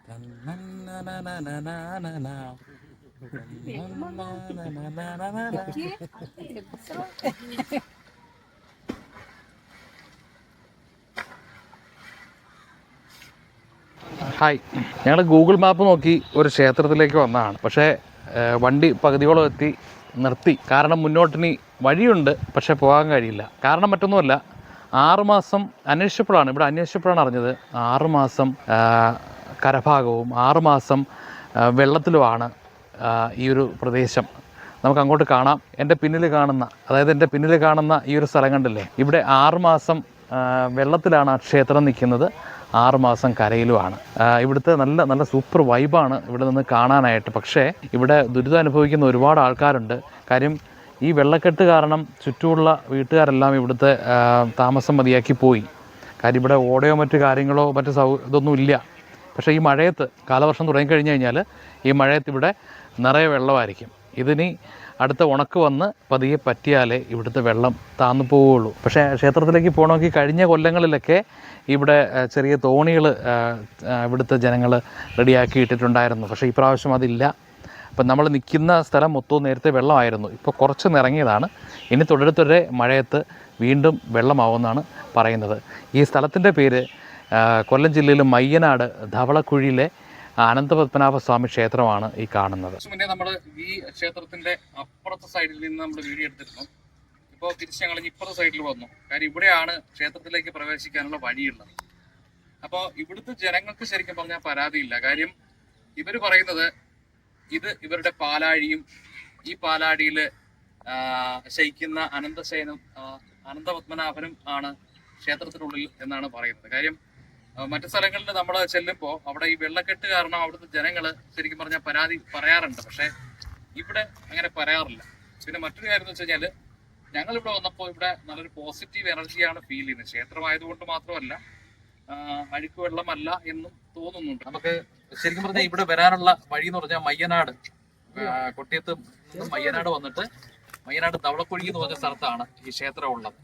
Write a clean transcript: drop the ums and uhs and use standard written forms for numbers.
Hi, ഞങ്ങൾ Google map നോക്കി ഒരു ക്ഷേത്രത്തിലേക്ക് വന്നതാണ്. പക്ഷേ വണ്ടി പകുതിയോളം എത്തി നിർത്തി. കാരണം മുന്നോട്ടിനി വഴിയുണ്ട്, പക്ഷേ പോകാൻ കഴിയില്ല. കാരണം മറ്റൊന്നുമല്ല, 6 മാസം അന്വേഷിച്ചപ്പോഴാണ് അറിഞ്ഞത് 6 മാസം കരഭാഗവും 6 മാസം വെള്ളത്തിലുമാണ് ഈ ഒരു പ്രദേശം. നമുക്ക് അങ്ങോട്ട് കാണാം. എൻ്റെ പിന്നിൽ കാണുന്ന ഈ ഒരു സ്ഥലം കണ്ടില്ലേ, ഇവിടെ 6 മാസം വെള്ളത്തിലാണ് ആ ക്ഷേത്രം നിൽക്കുന്നത്, 6 മാസം കരയിലുമാണ്. ഇവിടുത്തെ നല്ല സൂപ്പർ വൈബാണ് ഇവിടെ നിന്ന് കാണാനായിട്ട്. പക്ഷേ ഇവിടെ ദുരിതം അനുഭവിക്കുന്ന ഒരുപാട് ആൾക്കാരുണ്ട്. കാര്യം ഈ വെള്ളക്കെട്ട് കാരണം ചുറ്റുമുള്ള വീട്ടുകാരെല്ലാം ഇവിടുത്തെ താമസം മതിയാക്കി പോയി. കാര്യം ഇവിടെ ഓടയോ മറ്റു കാര്യങ്ങളോ ഇതൊന്നും ഇല്ല. പക്ഷേ ഈ മഴയത്ത്, കാലവർഷം തുടങ്ങിക്കഴിഞ്ഞ് കഴിഞ്ഞാൽ ഈ മഴയത്ത് ഇവിടെ നിറയെ വെള്ളമായിരിക്കും. ഇതിനി അടുത്ത ഉണക്ക് വന്ന് പതിയെ പറ്റിയാലേ ഇവിടുത്തെ വെള്ളം താന്നു പോവുകയുള്ളൂ. പക്ഷേ ക്ഷേത്രത്തിലേക്ക് പോകണമെങ്കിൽ കഴിഞ്ഞ കൊല്ലങ്ങളിലൊക്കെ ഇവിടെ ചെറിയ തോണികൾ ഇവിടുത്തെ ജനങ്ങൾ റെഡിയാക്കി ഇട്ടിട്ടുണ്ടായിരുന്നു. പക്ഷേ ഇപ്രാവശ്യം അതില്ല. അപ്പം നമ്മൾ നിൽക്കുന്ന സ്ഥലം മൊത്തവും നേരത്തെ വെള്ളമായിരുന്നു. ഇപ്പോൾ കുറച്ച് നിറങ്ങിയതാണ്. ഇനി തുടരെ മഴയത്ത് വീണ്ടും വെള്ളമാവുമെന്നാണ് പറയുന്നത്. ഈ സ്ഥലത്തിൻ്റെ പേര് കൊല്ലം ജില്ലയിലെ മയ്യനാട് ധവളക്കുഴിയിലെ അനന്തപത്മനാഭസ്വാമി ക്ഷേത്രമാണ് ഈ കാണുന്നത്. മുന്നേ നമ്മൾ ഈ ക്ഷേത്രത്തിൻ്റെ അപ്പുറത്തെ സൈഡിൽ നിന്ന് നമ്മൾ വീഡിയോ എടുത്തിരുന്നു. ഇപ്പോൾ തിരിച്ച് ഞങ്ങൾ ഇപ്പുറത്തെ സൈഡിൽ വന്നു. കാര്യം ഇവിടെയാണ് ക്ഷേത്രത്തിലേക്ക് പ്രവേശിക്കാനുള്ള വഴിയുള്ളത്. അപ്പോൾ ഇവിടുത്തെ ജനങ്ങൾക്ക് ശരിക്കും പറഞ്ഞാൽ പരാതിയില്ല. കാര്യം ഇവർ പറയുന്നത് ഇത് ഇവരുടെ പാലാഴിയും, ഈ പാലാഴിയിൽ ശയിക്കുന്ന അനന്തപത്മനാഭനും ആണ് ക്ഷേത്രത്തിനുള്ളിൽ എന്നാണ് പറയുന്നത്. കാര്യം മറ്റു സ്ഥലങ്ങളിൽ നമ്മൾ ചെല്ലുമ്പോൾ അവിടെ ഈ വെള്ളക്കെട്ട് കാരണം അവിടുത്തെ ജനങ്ങൾ ശരിക്കും പറഞ്ഞാൽ പരാതി പറയാറുണ്ട്. പക്ഷേ ഇവിടെ അങ്ങനെ പറയാറില്ല. പിന്നെ മറ്റൊരു കാര്യം എന്ന് വെച്ച് കഴിഞ്ഞാൽ, ഞങ്ങളിവിടെ വന്നപ്പോൾ ഇവിടെ നല്ലൊരു പോസിറ്റീവ് എനർജിയാണ് ഫീൽ ചെയ്യുന്നത്. ക്ഷേത്രമായതുകൊണ്ട് മാത്രമല്ല, അഴുക്ക് വെള്ളമല്ല എന്നും തോന്നുന്നുണ്ട്. നമുക്ക് ശരിക്കും പറഞ്ഞാൽ ഇവിടെ വരാനുള്ള വഴി എന്ന് പറഞ്ഞാൽ മയ്യനാട്, കൊട്ടിയത്ത് മയ്യനാട് വന്നിട്ട് മയ്യനാട് ധവളക്കുഴി എന്ന് പറഞ്ഞ സ്ഥലത്താണ് ഈ ക്ഷേത്രം ഉള്ളത്.